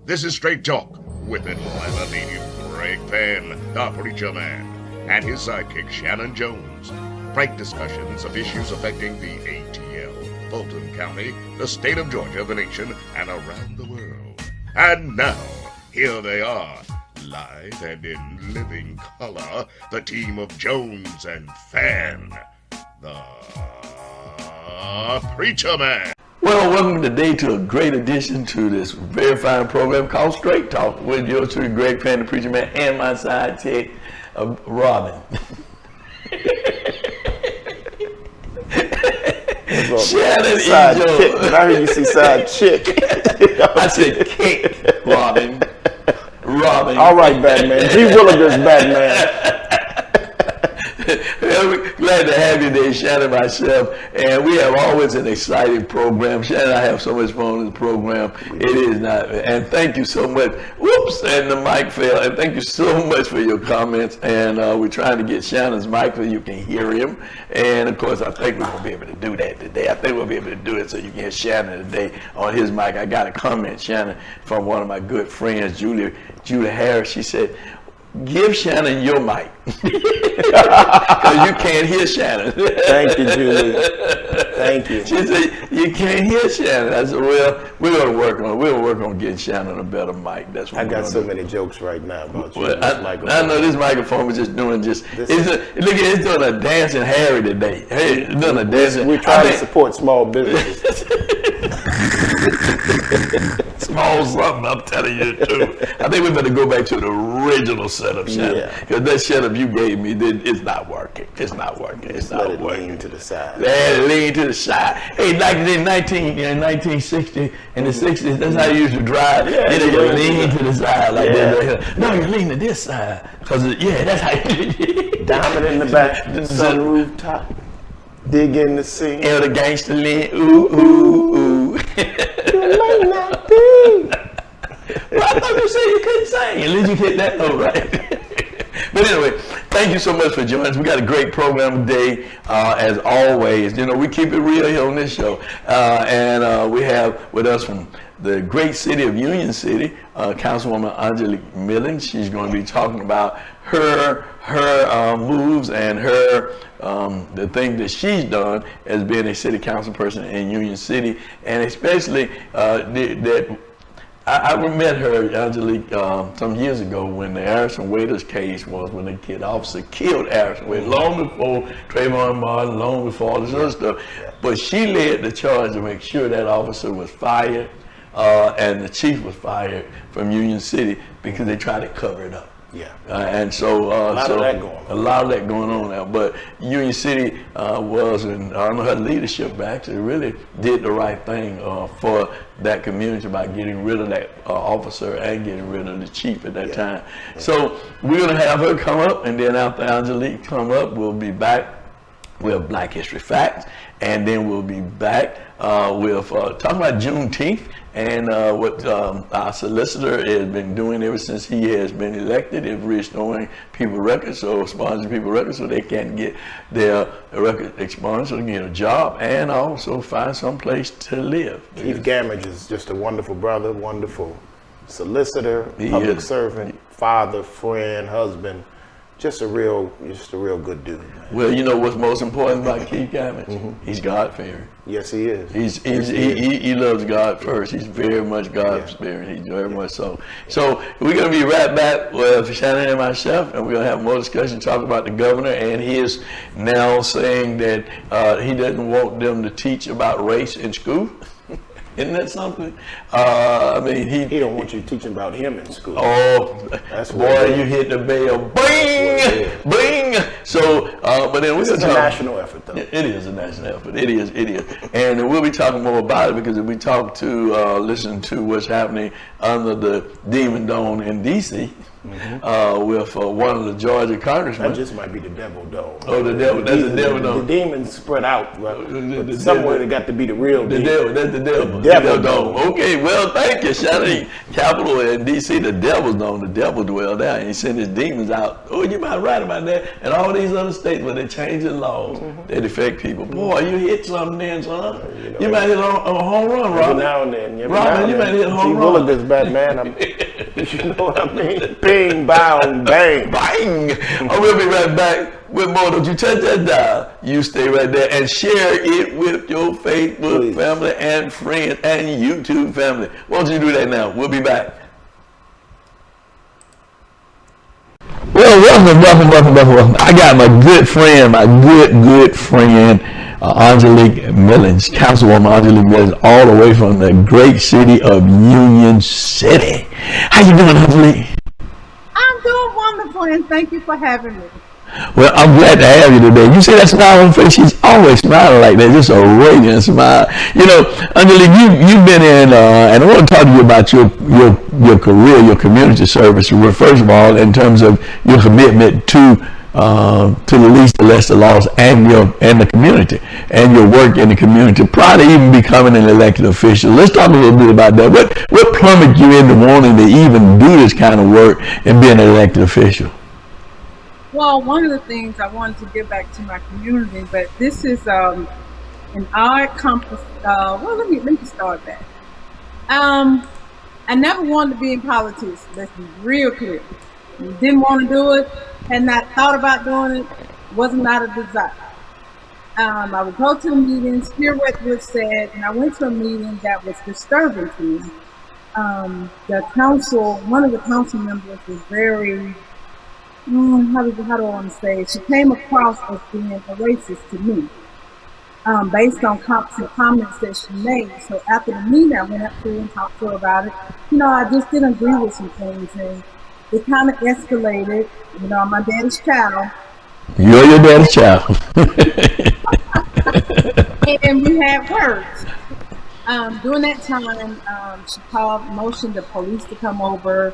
This is Straight Talk with it by the native Greg Penn, the Preacher Man, and his sidekick Shannon Jones. Frank discussions of issues affecting the ATL, Fulton County, the state of Georgia, the nation, and around the world. And now, here they are, live and in living color, the team of Jones and Fan, the Preacher Man. Well, welcome today to a great addition to this very fine program called Straight Talk with yours truly, Greg Penn, the Preacher Man, and my sidekick, Robin. Shannon side chick, but I heard you see side chick. I said kick, Robin. All right, Batman. G. Williger's Batman. Well, we're glad to have you there, Shannon, myself, and we have always an exciting program. Shannon, I have so much fun on this program. It is not, and thank you so much. Whoops, and the mic fell, and thank you so much for your comments, and we're trying to get Shannon's mic so you can hear him, and of course, I think we're going to be able to do that today. I think we'll be able to do it so you can hear Shannon today on his mic. I got a comment, Shannon, from one of my good friends, Julie Harris. She said, give Shannon your mic, because you can't hear Shannon. Thank you, Julie. Thank you. She said, you can't hear Shannon. I said, well, we're going to work on getting Shannon a better mic. That's what I got so many jokes right now about you. Well, I know this microphone was just doing it's doing a dancing Harry today. Hey, it's doing a dancing. We're trying to support small businesses. Small something, I'm telling you the truth. I think we better go back to the original setup, Shannon. Because that setup you gave me, it's not working. It's not working. It's not let working. It lean to the side. Let it lean to the side. Hey, like in 1960, in the 60s, that's how you used to drive. Yeah, you lean to the side like that. No, you lean to this side. Because, that's how you Diamond in the back, sunroof top, dig in the scene. And the gangster lean, ooh, ooh, ooh. You might not be. Well, I thought you said you couldn't sing. At least you hit that note, right? But anyway, thank you so much for joining us. We got a great program today, as always. You know, we keep it real here on this show. And we have with us from the great city of Union City, Councilwoman Angelette Milling. She's going to be talking about her moves and her the thing that she's done as being a city council person in Union City, and especially that I met her, Angelette, some years ago when the Harrison Waiters case was, when the kid officer killed Harrison Waiters, long before Trayvon Martin, long before all this other stuff. But she led the charge to make sure that officer was fired, and the chief was fired from Union City because they tried to cover it up. Yeah. And so a lot of that going on now. But Union City was, and I don't know, her leadership actually really did the right thing for that community by getting rid of that officer and getting rid of the chief at that time. Yeah. So we're going to have her come up, and then after Angelette come up, we'll be back with Black History Facts, and then we'll be back with talking about Juneteenth. And what our solicitor has been doing ever since he has been elected is restoring people records, so sponsoring people records so they can get their record expunged, so they can get a job and also find some place to live. Keith Gamage is just a wonderful brother, wonderful solicitor, public servant, father, friend, husband. Just a real good dude. Well, you know what's most important about Keith Gamage? Mm-hmm. He's God-fearing. Yes, he is. He loves God first. He's very much God-fearing. He's very much so. So we're going to be right back with Shannon and myself, and we're going to have more discussion, talk about the governor and his now saying that he doesn't want them to teach about race in school. Isn't that something? I mean, he don't want you teaching about him in school. Oh, that's boy, you hit the bell, bing, bing. So, but then it's a national effort, though. It is a national effort. It is, and we'll be talking more about it because if we talk to, listen to what's happening under the Demon Dome in D.C., with one of the Georgia congressmen. That just might be the devil, though. Oh, the devil. That's the devil, though. The demons spread out, but somewhere they got to be the real The demon. devil, that's the devil. The devil dome. Okay, well, thank you, Shannon. Capital in D.C., the devil's dome. The devil dwell there, and he sent his demons out. Oh, you might write about that. And all these other states where they're changing laws that affect people. Boy, you hit something then, son. You might hit a home run, Rob. Every now and then. Robin, you might hit a home run. Look at this Batman. You know what I mean? Bing, bow, bang. Bang! Oh, we'll be right back with more. Don't you touch that dial. You stay right there and share it with your Facebook family and friends and YouTube family. Why don't you do that now? We'll be back. Well, welcome. I got my good friend, Angelique Millens, Councilwoman Angelique Millens, all the way from the great city of Union City. How you doing, Angelique? I'm doing wonderful, and thank you for having me. Well, I'm glad to have you today. You see that smile on her face? She's always smiling like that, just a radiant smile. You know, Angelique, you've been in, and I want to talk to you about your career, your community service. First of all, in terms of your commitment to the least, the less, the lost, and the community, and your work in the community prior to even becoming an elected official. Let's talk a little bit about that. What plummeted you into wanting to even do this kind of work and be an elected official? Well, one of the things I wanted to give back to my community, but this is an odd compass. Well, let me start that. I never wanted to be in politics. Let's be real clear. Didn't want to do it. Had not thought about doing it. Was not a desire. I would go to the meetings, hear what was said, and I went to a meeting that was disturbing to me. One of the council members was very, how do I want to say it? She came across as being a racist to me, based on some comments that she made. So after the meeting, I went up to her and talked to her about it. You know, I just didn't agree with some things, and it kind of escalated. You know, I'm my daddy's child. You're your daddy's child. And we had words. During that time, she motioned the police to come over,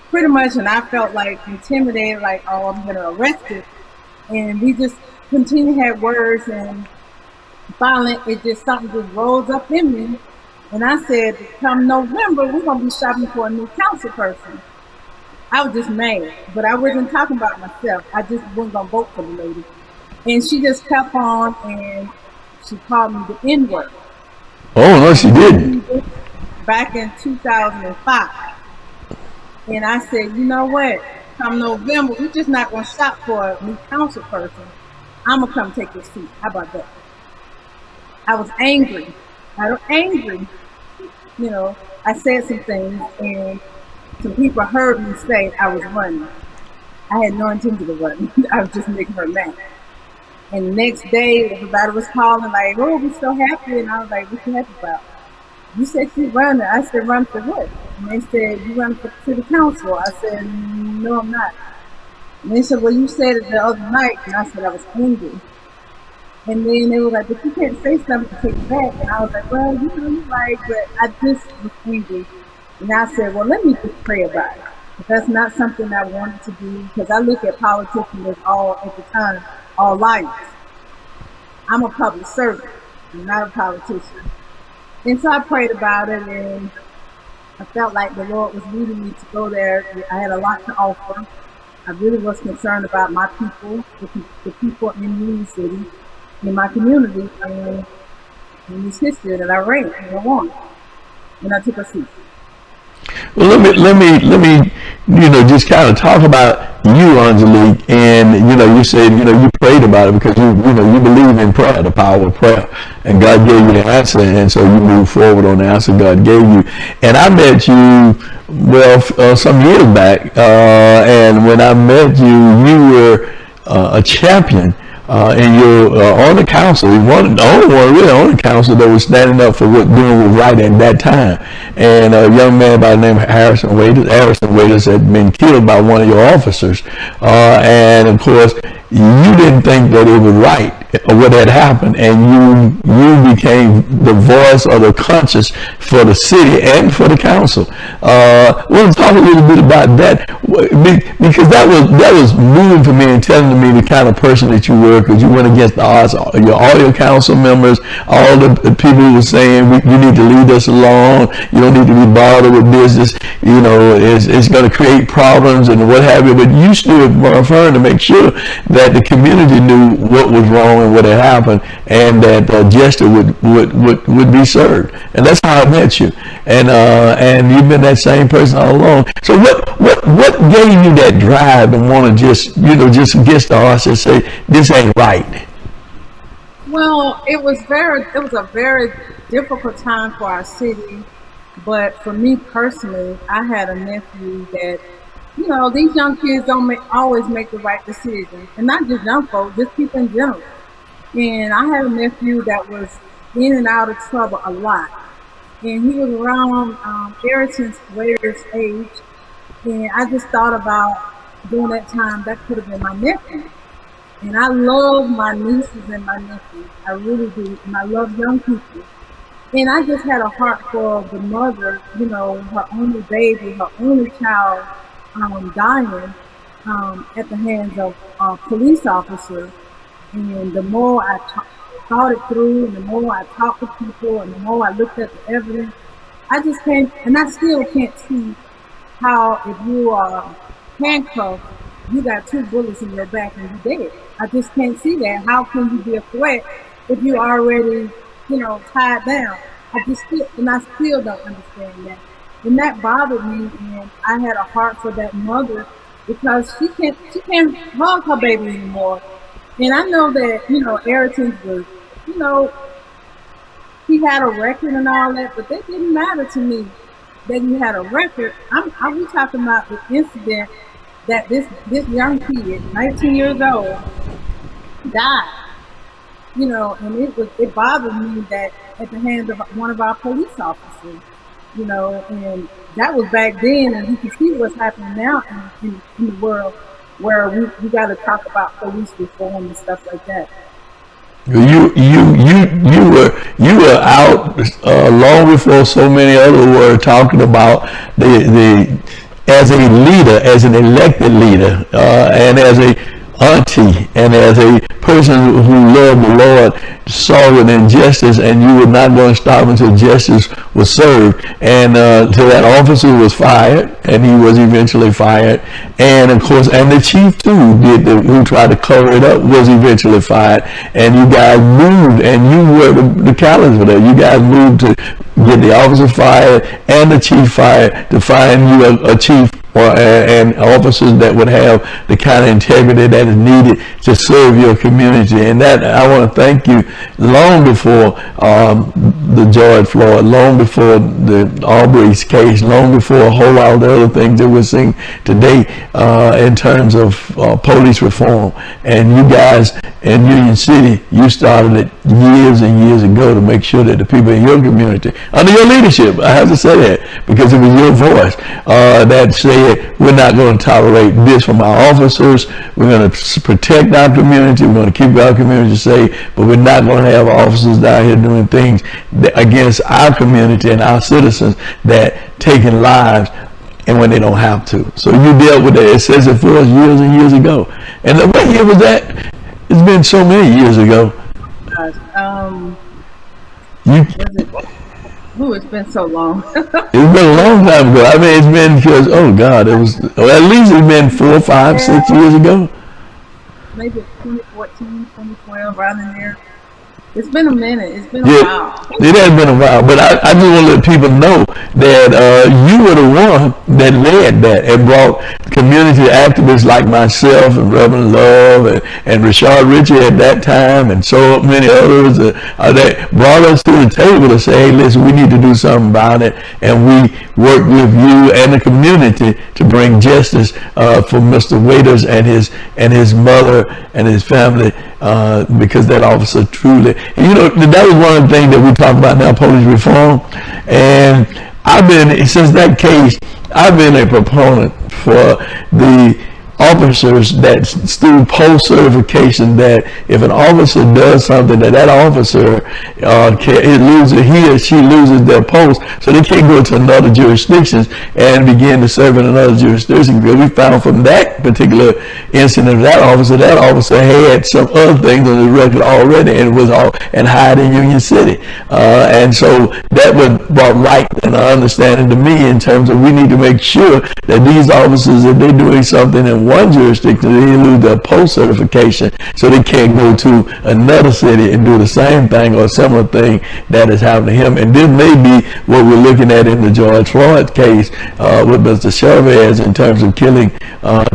pretty much, and I felt like intimidated, like, oh, I'm gonna arrest it. And we just continued to have words, and finally, something just rose up in me. And I said, come November, we're gonna be shopping for a new council person. I was just mad, but I wasn't talking about myself. I just wasn't gonna vote for the lady. And she just kept on, and she called me the N-word. Oh, no, she didn't. Back in 2005. And I said, you know what? Come November, we're just not gonna shop for a new council person. I'm gonna come take your seat. How about that? I was angry. You know, I said some things, and some people heard me say I was running. I had no intention of running. I was just making her mad. And the next day, everybody was calling like, oh, we're so happy. And I was like, what you happy about? You said she's running. I said, run for what? And they said, you run for city council. I said, no, I'm not. And they said, well, you said it the other night. And I said, I was angry. And then they were like, but you can't say something to take it back. And I was like, well, you know, you're right, but I just was angry. And I said, well, let me just pray about it. But that's not something I wanted to do, because I look at politicians as at the time, all liars. I'm a public servant. I'm not a politician. And so I prayed about it, and I felt like the Lord was leading me to go there. I had a lot to offer. I really was concerned about my people, the people in Union City, in my community, and in this history that I ran and I won. And I took a seat. Well, let me, you know, just kind of talk about you, Angelique, and, you know, you said, you know, you prayed about it because you believe in prayer, the power of prayer, and God gave you the answer, and so you moved forward on the answer God gave you. And I met you, well, some years back, and when I met you, you were a champion. And you're on the council, the only one really on the council that was standing up for what doing was right at that time. And a young man by the name of Harrison Waiters had been killed by one of your officers. And of course, you didn't think that it was right or what had happened, and you became the voice or the conscience for the city and for the council. We'll talk a little bit about that. because that was moving for me and telling me the kind of person that you were, because you went against the odds. All your council members, all the people who were saying you need to leave us alone. You don't need to be bothered with business. You know, it's going to create problems and what have you. But you stood firm to make sure that the community knew what was wrong and what had happened, and that justice would be served. And that's how I met you. And you've been that same person all along. So what gave you that drive and want to just against the odds and say this ain't right? Well, it was a very difficult time for our city, but for me personally, I had a nephew that, these young kids don't always make the right decision, and not just young folks, just people in general. And I had a nephew that was in and out of trouble a lot, and he was around Ayrton's greatest age. And I just thought about during that time that could have been my nephew. And I love my nieces and my nephews. I really do. And I love young people. And I just had a heart for the mother, her only baby, her only child dying at the hands of a police officer. And the more I thought it through, and the more I talked to people, and the more I looked at the evidence, I just can't, and I still can't see how if you are handcuffed, you got 2 bullets in your back and you're dead. I just can't see that. How can you be a threat if you're already, tied down? I still don't understand that. And that bothered me, and I had a heart for that mother because she can't hug her baby anymore. And I know that, Ayrton was, he had a record and all that, but that didn't matter to me that he had a record. We talking about the incident that this young kid, 19 years old, died. And it bothered me that at the hands of one of our police officers, and that was back then, and you can see what's happening now in the world, where we got to talk about police reform and stuff like that. You were out long before so many others were talking about the as a leader, as an elected leader, and as a auntie, and as a person who loved the Lord, saw an injustice, and you were not going to stop until justice was served. And so that officer was fired, and he was eventually fired. And of course, and the chief too, who tried to cover it up, was eventually fired. And you guys moved, and you were the catalyst for that. You guys moved to get the officer fired and the chief fired to find you a chief and officers that would have the kind of integrity that is needed to serve your community. And that, I want to thank you, long before the George Floyd, long before the Arbery's case, long before a whole lot of the other things that we're seeing today in terms of police reform. And you guys in Union City, you started it years and years ago to make sure that the people in your community, under your leadership, I have to say that, because it was your voice that said, we're not going to tolerate this from our officers. We're going to protect our community. We're going to keep our community safe, but we're not going to have officers down here doing things against our community and our citizens that taking lives and when they don't have to. So you dealt with that. It says it for us years and years ago. And what year was that? It's been so many years ago. It's been so long. It's been a long time ago. I mean, it's been because, at least it's been 4, 5, 6 years ago. Maybe 2014, 2012, right in there. It's been a minute. It's been a while. It has been a while, but I just want to let people know that you were the one that led that and brought community activists like myself and Reverend Love and Rashard Ritchie at that time, and so many others that brought us to the table to say, hey, listen, we need to do something about it, and we worked with you and the community to bring justice for Mr. Waiters and his mother and his family, because that officer truly, that was one of the things that we talk about now, police reform. And since that case, I've been a proponent for the officers that through post certification, that if an officer does something, that officer he or she loses their post, so they can't go to another jurisdiction and begin to serve in another jurisdiction. Because we found from that particular incident, that officer had some other things on his record already, and was all and hired in Union City, and so that brought light and understanding to me in terms of we need to make sure that these officers, if they're doing something in one jurisdiction, they lose their post certification, so they can't go to another city and do the same thing or a similar thing that has happened to him. And this may be what we're looking at in the George Floyd case with Mr. Chavez in terms of killing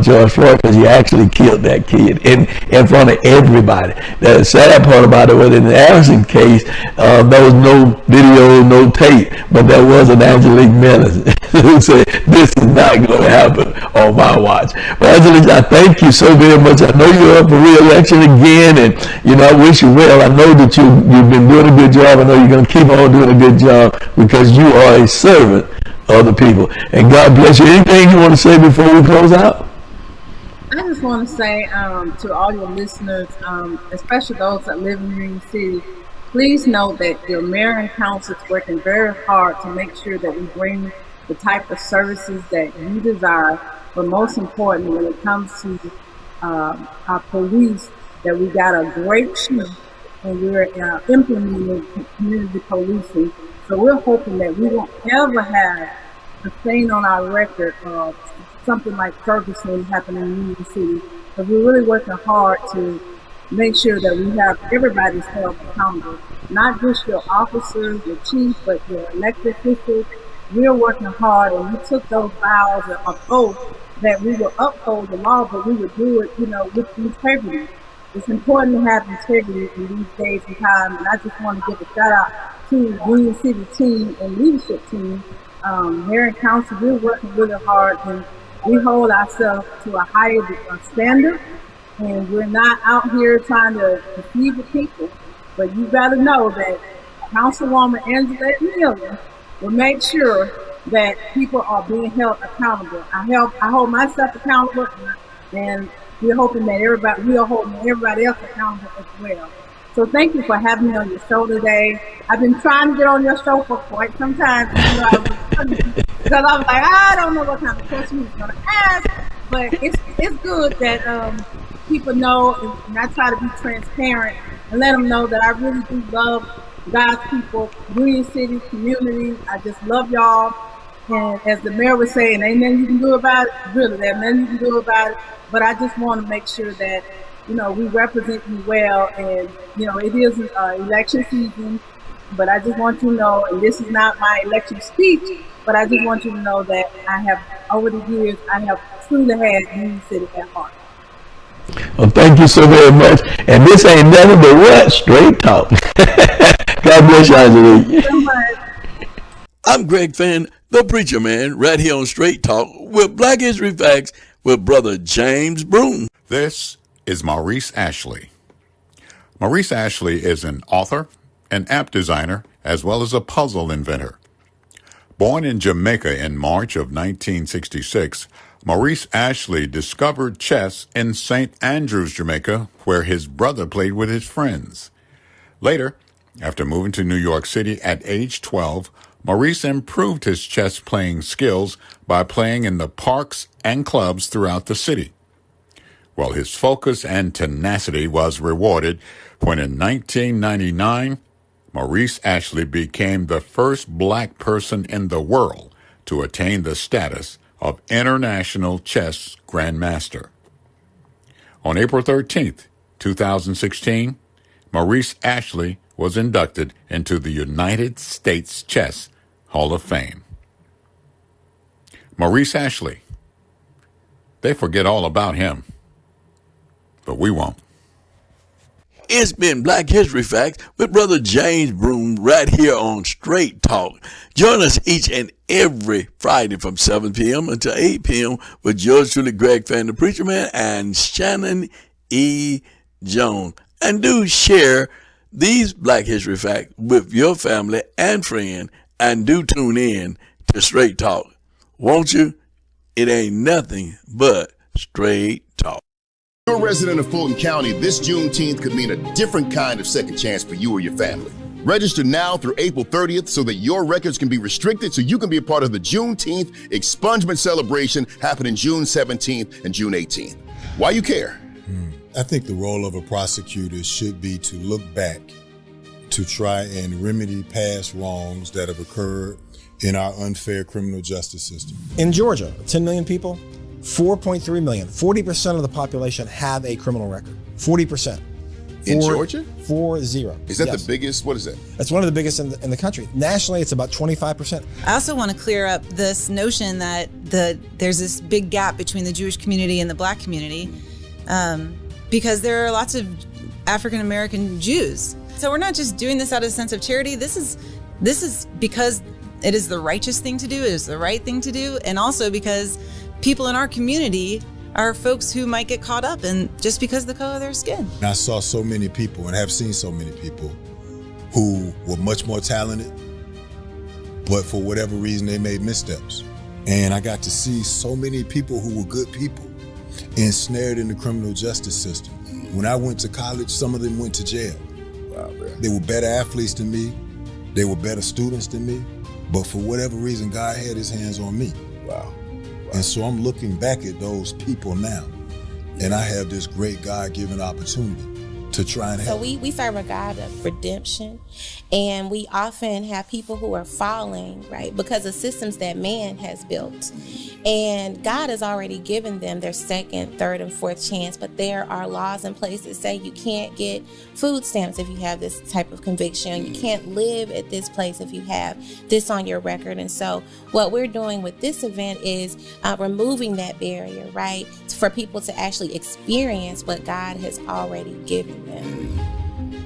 George Floyd, because he actually killed that kid in front of everybody. The sad part about it was in the Anderson case, there was no video, no tape, but there was an Angelique Menace who said, this is not going to happen on my watch. But Angelique, I thank you so very much. I know you're up for re-election again, and I wish you well. I know that you've been doing a good job. I know you're going to keep on doing a good job, because you are a servant of the people. And God bless you. Anything you want to say before we close out? I just want to say to all your listeners, especially those that live in Union City, please know that your mayor and council is working very hard to make sure that we bring the type of services that you desire. But most importantly, when it comes to our police, that we got a great chief, and we're implementing community policing. So we're hoping that we won't ever have a thing on our record of something like Ferguson happening in Union City. But we're really working hard to make sure that we have everybody's held accountable, not just your officers, your chief, but your elected officials. We're working hard, and we took those vows of oath that we will uphold the law, but we would do it, with integrity. It's important to have integrity in these days and times, and I just want to give a shout out to the Union City team and leadership team. Mayor and council, we're working really hard, and we hold ourselves to a higher standard, and we're not out here trying to deceive the people. But you got to know that Councilwoman Angelette will make sure that people are being held accountable. I hold myself accountable, and we're hoping that we are holding everybody else accountable as well. So thank you for having me on your show today. I've been trying to get on your show for quite some time, because I was like, I don't know what kind of question he's going to ask, but it's good that people know, and I try to be transparent and let them know that I really do love God's people, Union City community. I just love y'all. And as the mayor was saying, ain't nothing you can do about it. Really, there's nothing you can do about it. But I just want to make sure that, we represent you well. And, it is election season. But I just want you to know, and this is not my election speech, but I just want you to know that over the years, I have truly had Union City at heart. Well, thank you so very much. And this ain't nothing but what? Straight talk. God bless you, Angelique. I'm Greg Finn, the Preacher Man, right here on Straight Talk with Black History Facts with Brother James Broom. This is Maurice Ashley. Maurice Ashley is an author, an app designer, as well as a puzzle inventor. Born in Jamaica in March of 1966, Maurice Ashley discovered chess in St. Andrews, Jamaica, where his brother played with his friends. Later, after moving to New York City at age 12, Maurice improved his chess playing skills by playing in the parks and clubs throughout the city. Well, his focus and tenacity was rewarded when in 1999, Maurice Ashley became the first black person in the world to attain the status of International Chess Grandmaster. On April 13th, 2016, Maurice Ashley was inducted into the United States Chess Hall of Fame. Maurice Ashley. They forget all about him, but we won't. It's been Black History Facts with Brother James Broom right here on Straight Talk. Join us each and every Friday from 7 p.m. until 8 p.m. with yours truly, Greg Fan, the Preacher Man, and Shannon E. Jones. And do share these Black History Facts with your family and friend, and do tune in to Straight Talk. Won't you? It ain't nothing but Straight talk. If you're a resident of Fulton County, this Juneteenth could mean a different kind of second chance for you or your family. Register now through April 30th so that your records can be restricted so you can be a part of the Juneteenth expungement celebration happening June 17th and June 18th. Why you care? I think the role of a prosecutor should be to look back to try and remedy past wrongs that have occurred in our unfair criminal justice system. In Georgia, 10 million people, 4.3 million, 40% of the population have a criminal record. 40%. In Georgia? 40. Is that Yes. the biggest? What is that? That's one of the biggest in the country. Nationally, it's about 25%. I also want to clear up this notion that there's this big gap between the Jewish community and the Black community, because there are lots of African American Jews. So we're not just doing this out of a sense of charity. This is because it is the righteous thing to do. It is the right thing to do, and also because people in our community are folks who might get caught up in just because of the color of their skin. And I saw so many people and have seen so many people who were much more talented, but for whatever reason they made missteps. And I got to see so many people who were good people ensnared in the criminal justice system. When I went to college, some of them went to jail. Wow, man. They were better athletes than me. They were better students than me. But for whatever reason, God had his hands on me. Wow. And so I'm looking back at those people now, and I have this great God-given opportunity to try and help. So we serve a God of redemption, and we often have people who are falling, right, because of systems that man has built. And God has already given them their second, third, and fourth chance, but there are laws in place that say you can't get food stamps if you have this type of conviction. You can't live at this place if you have this on your record. And so what we're doing with this event is removing that barrier, right, for people to actually experience what God has already given them.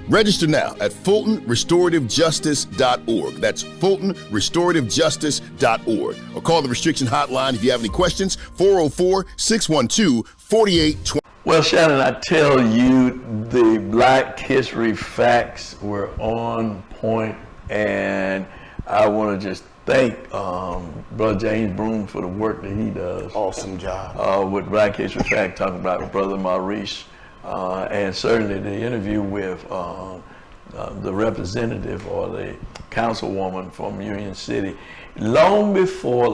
Register now at FultonRestorativeJustice.org. That's FultonRestorativeJustice.org. Or call the restriction hotline if you have any questions, 404-612-4820. Well, Shannon, I tell you, the Black History facts were on point, and I want to just thank Brother James Broom for the work that he does. Awesome job. With Black History Fact, talking about Brother Maurice, and certainly the interview with the representative or the councilwoman from Union City. Long before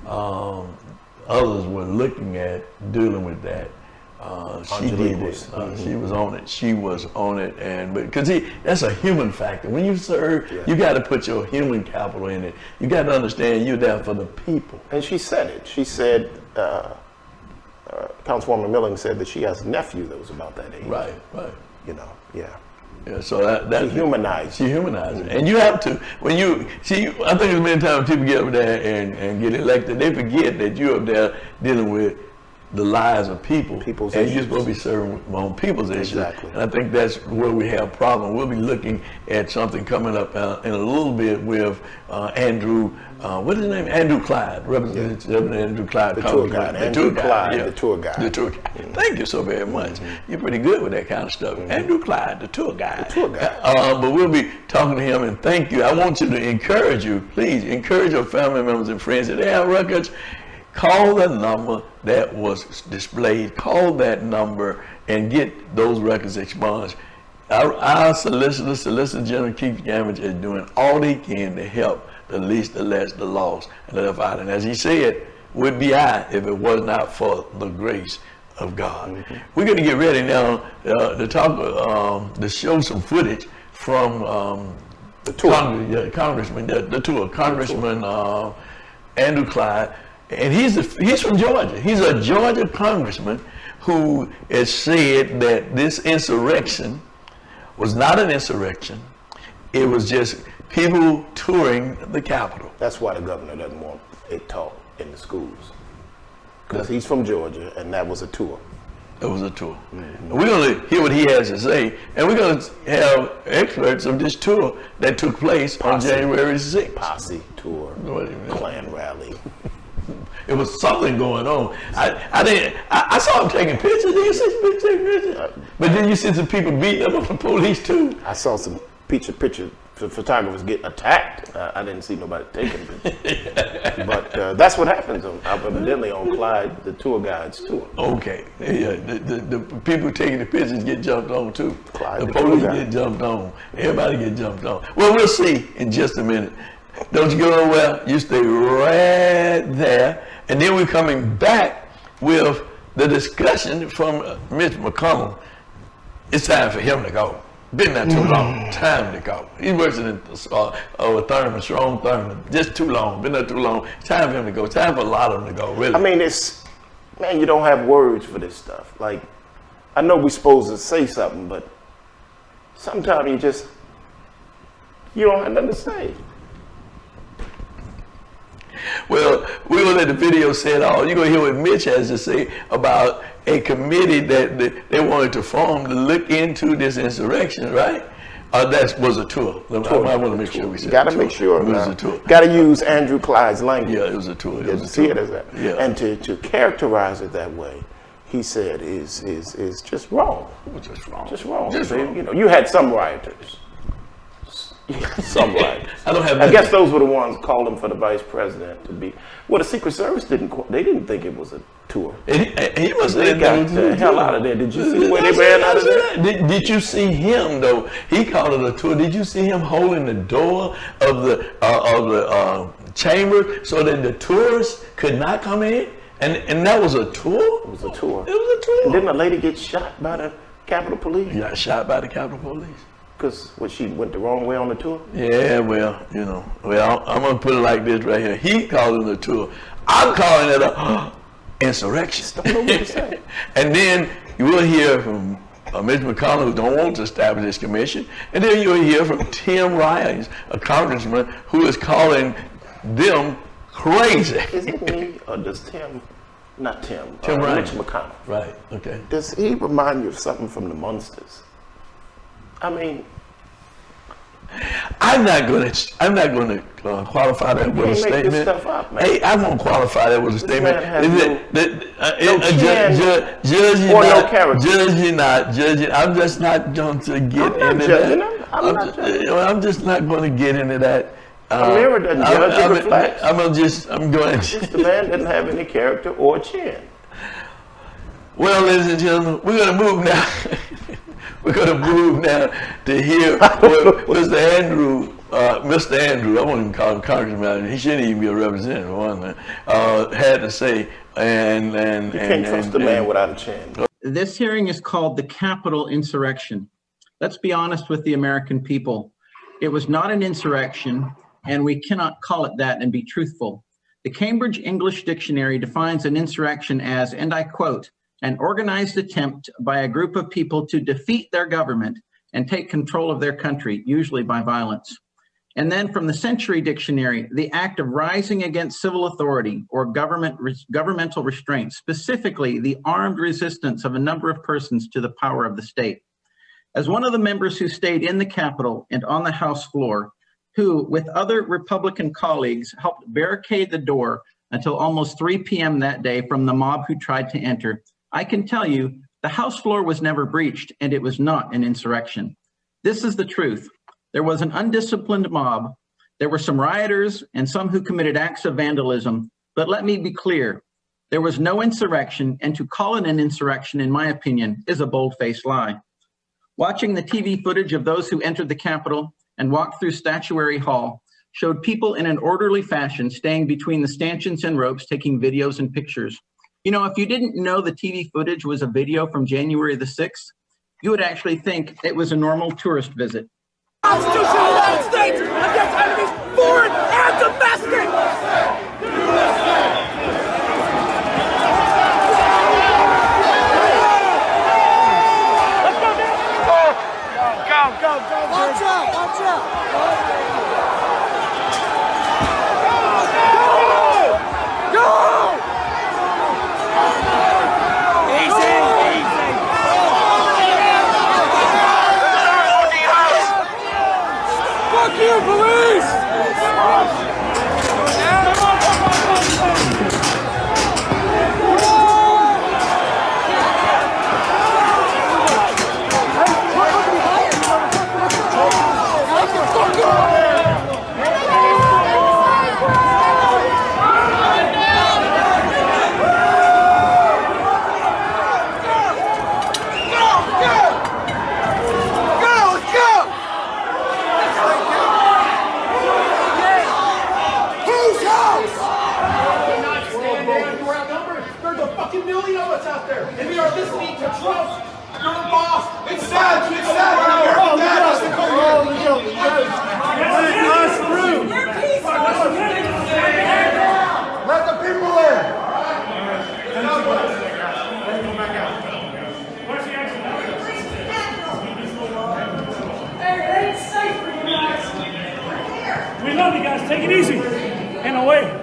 others were looking at dealing with that, she did it. She was on it. She was on it, and because that's a human factor. When you serve, you got to put your human capital in it. You got to understand you're there for the people. And she said it. She said, Councilwoman Milling said that she has a nephew that was about that age. Right. You know, yeah. Yeah, so that She humanized. She humanized it. And you have to, when you see, I think as many times people get up there and get elected, they forget that you're up there dealing with the lives of people. People's and issues. you're supposed to be serving on people's issues. Exactly. And I think that's where we have a problem. We'll be looking at something coming up in a little bit with Andrew, what is his name? Andrew Clyde, Representative Andrew Clyde. The tour guide. Andrew Clyde, the tour guide. The tour guide. Thank you so very much. You're pretty good with that kind of stuff. Andrew Clyde, the tour guide. The tour guide. But we'll be talking to him, and thank you. I want you to encourage you, please, encourage your family members and friends that they have records. Call the number that was displayed. Call that number and get those records expunged. Our Solicitor General Keith Gamage is doing all he can to help the least, the less, the lost, and the left out. And as he said, would be I if it was not for the grace of God. We're going to get ready now to talk, to show some footage from The tour. Congressman, the tour, Congressman Andrew Clyde. And he's from Georgia. He's a Georgia congressman who has said that this insurrection was not an insurrection. It was just people touring the Capitol. That's why the governor doesn't want it taught in the schools. Because he's from Georgia, and that was a tour. It was a tour. And we're going to hear what he has to say, and we're going to have experts of this tour that took place on January 6th. Posse tour, Klan rally. It was something going on. I saw him taking pictures. Did you see pictures? But then you see some people beating up on the police too. I saw some picture photographers get attacked. I didn't see nobody taking pictures. But that's what happens evidently on Clyde, the tour guide's tour. Okay. Yeah, the people taking the pictures get jumped on too. Clyde, the police get jumped on. Everybody get jumped on. Well, we'll see in just a minute. Don't you go nowhere. You stay right there. And then we're coming back with the discussion from Mitch McConnell. It's time for him to go. Been there too long. Time to go. He works in a Thurman, strong Thurman. Just too long. Been there too long. Time for him to go. Time for a lot of them to go, really. I mean, man, you don't have words for this stuff. Like, I know we're supposed to say something, but sometimes you don't have nothing to say. Well, we're going to let the video say it all. You're going to hear what Mitch has to say about a committee that they wanted to form to look into this insurrection, right? That was a tour. I want to make sure we said got to make sure. It was a tour. Got to use Andrew Clyde's language. Yeah, it was a tour. It was see it as that. Yeah. And to characterize it that way, he said is just wrong. It was just wrong. Just wrong. Just wrong. You know, you had some rioters. Some rioters. I guess those were the ones calling for the vice president to be. Well, the Secret Service didn't think it was a tour. He must have got the hell out of there. Did you see where they ran out of there? Did you see him though? He called it a tour. Did you see him holding the door of the chamber so that the tourists could not come in? And that was a tour? It was a tour. It was a tour. And didn't a lady get shot by the Capitol Police? He got shot by the Capitol Police. Because she went the wrong way on the tour? Yeah, well, you know. Well, I'm going to put it like this right here. He called it a tour. I'm calling it a insurrection. Just don't know what to say. And then you will hear from Mitch McConnell, who don't want to establish this commission. And then you'll hear from Tim Ryan, a congressman, who is calling them crazy. Is it me or does Tim, not Tim, Ryan. Mitch McConnell. Right, okay. Does he remind you of something from the Munsters? I mean, I'm not going to qualify that with a statement. Make this stuff up, man. Hey, I won't qualify that with a statement. Judge, I'm just not going to get into that. I'm just not going to get into that. A mirror doesn't judge, it reflects. I'm going. The man doesn't have any character or chin. Well, ladies and gentlemen, we're going to move now. We're going to move now to hear what Mr. Andrew, I won't even call him congressman, he shouldn't even be a representative, had to say. You can't trust a man without a chin. This hearing is called the Capitol Insurrection. Let's be honest with the American people. It was not an insurrection, and we cannot call it that and be truthful. The Cambridge English Dictionary defines an insurrection as, and I quote, an organized attempt by a group of people to defeat their government and take control of their country, usually by violence. And then from the Century Dictionary, the act of rising against civil authority or governmental restraint, specifically the armed resistance of a number of persons to the power of the state. As one of the members who stayed in the Capitol and on the House floor, who with other Republican colleagues helped barricade the door until almost 3 p.m. that day from the mob who tried to enter, I can tell you the House floor was never breached and it was not an insurrection. This is the truth. There was an undisciplined mob. There were some rioters and some who committed acts of vandalism. But let me be clear, there was no insurrection, and to call it an insurrection, in my opinion, is a bold-faced lie. Watching the TV footage of those who entered the Capitol and walked through Statuary Hall showed people in an orderly fashion staying between the stanchions and ropes taking videos and pictures. You know, if you didn't know the TV footage was a video from January the 6th, you would actually think it was a normal tourist visit. Constitution of the United States against enemies, foreign and domestic! Go! Watch out! Fuck you, police! fucking million of us out there, and we are listening to Trump. You're the boss. It's sad. It's sad. American dad has to come here. Let us through. Let the people in. Hey, it ain't safe for you guys. We love you guys. Take it easy. And away.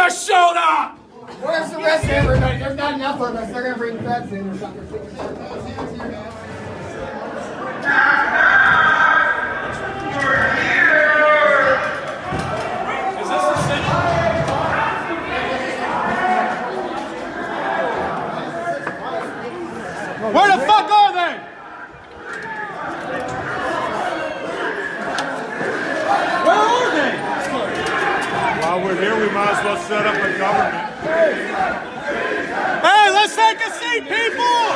Showed up! Where's the rest of everybody? There's not enough of us. They're going to bring vets in or something. Is this the Senate? Where the fuck are they? Where are they? While we're here, we might as well set up a government. Hey, let's take a seat, people!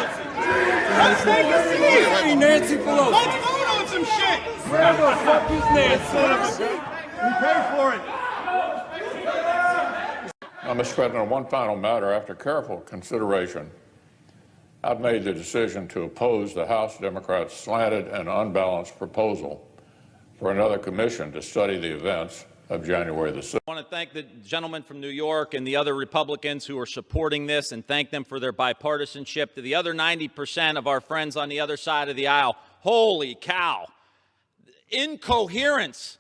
Let's take a seat! Hey, Nancy Pelosi. Let's vote on some shit! Where the fuck is Nancy? We pay for it. Now, Mr. President, on one final matter, after careful consideration, I've made the decision to oppose the House Democrats' slanted and unbalanced proposal for another commission to study the events of January the 6th. I want to thank the gentleman from New York and the other Republicans who are supporting this and thank them for their bipartisanship. To the other 90% of our friends on the other side of the aisle, holy cow. Incoherence.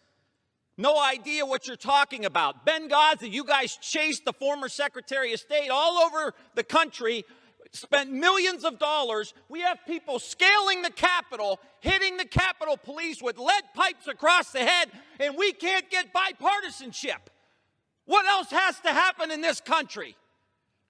No idea what you're talking about. Benghazi, you guys chased the former Secretary of State all over the country, spent millions of dollars. We have people scaling the Capitol, hitting the Capitol Police with lead pipes across the head, and we can't get bipartisanship. What else has to happen in this country?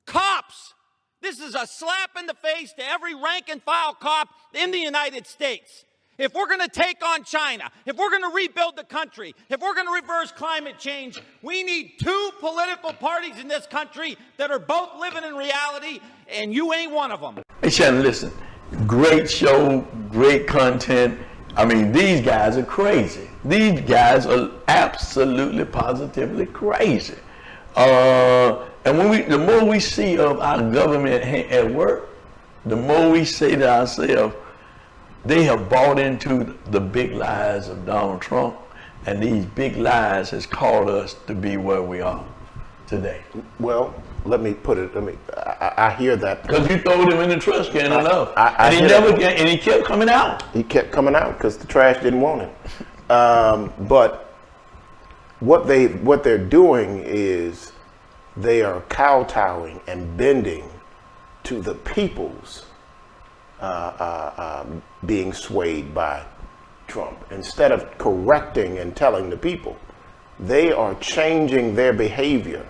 Cops. This is a slap in the face to every rank and file cop in the United States. If we're going to take on China, if we're going to rebuild the country, if we're going to reverse climate change, we need two political parties in this country that are both living in reality, and you ain't one of them. Hey, Shannon, listen. Great show, great content. I mean, these guys are crazy. These guys are absolutely, positively crazy. And the more we see of our government at work, the more we say to ourselves, they have bought into the big lies of Donald Trump, and these big lies has caused us to be where we are today. Well, let me put it. I hear that because you throw them in the trash can enough, and he kept coming out. He kept coming out because the trash didn't want him. But what they're doing is they are kowtowing and bending to the people's being swayed by Trump. Instead of correcting and telling the people, they are changing their behavior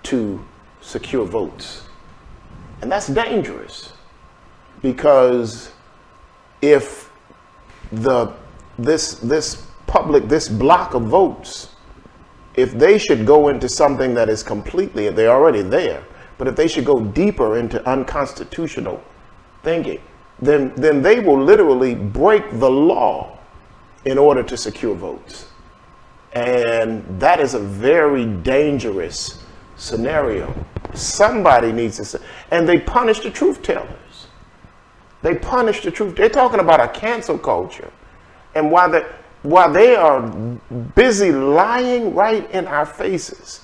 to secure votes. And that's dangerous, because if this block of votes, if they should go into something that is completely, they're already there, but if they should go deeper into unconstitutional thinking, then they will literally break the law in order to secure votes. And that is a very dangerous scenario. Somebody needs to say, and they punish the truth tellers. They punish the truth. They're talking about a cancel culture. And while they are busy lying right in our faces,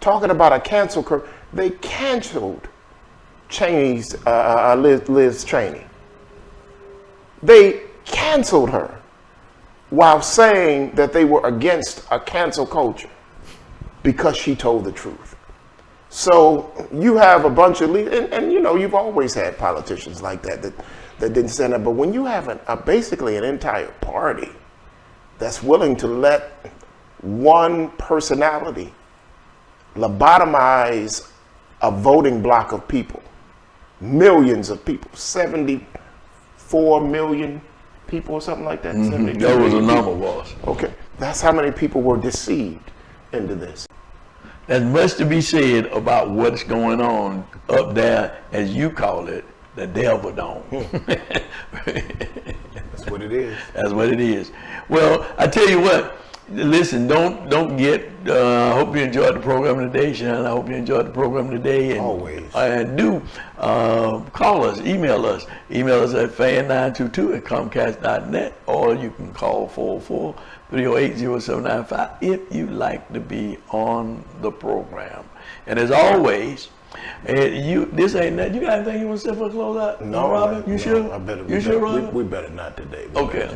talking about a cancel culture, they canceled Liz Cheney. They canceled her while saying that they were against a cancel culture because she told the truth. So you have a bunch of leaders, and you know, you've always had politicians like that didn't stand up. But when you have basically an entire party that's willing to let one personality lobotomize a voting block of people, millions of people, 74 million people or something like that. Mm-hmm. That was the number, boss. Okay, that's how many people were deceived into this. There's much to be said about what's going on up there, as you call it, the Devil Dome. That's what it is. That's what it is. Well, I tell you what, listen, don't get, I hope you enjoyed the program today, Sean. I hope you enjoyed the program today. And, always. And do call us, email us. Email us at fan922@comcast.net, or you can call 404-308-0795 if you'd like to be on the program. And as always, this ain't that. You got anything you want to say for a closeout? No, Robin? You sure? I better. You sure, Robin? We better not today. Okay.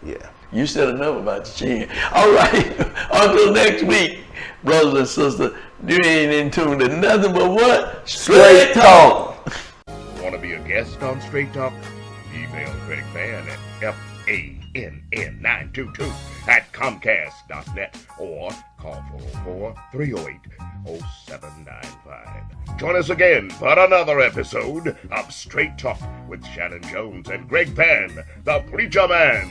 Yeah. You said enough about your chin. All right. Until next week, brothers and sisters, you ain't in tune to nothing but what? Straight talk. Want to be a guest on Straight Talk? Email Greg Van at FANN922@comcast.net or call 404-308-0795. Join us again for another episode of Straight Talk with Shannon Jones and Greg Van, the Preacher Man.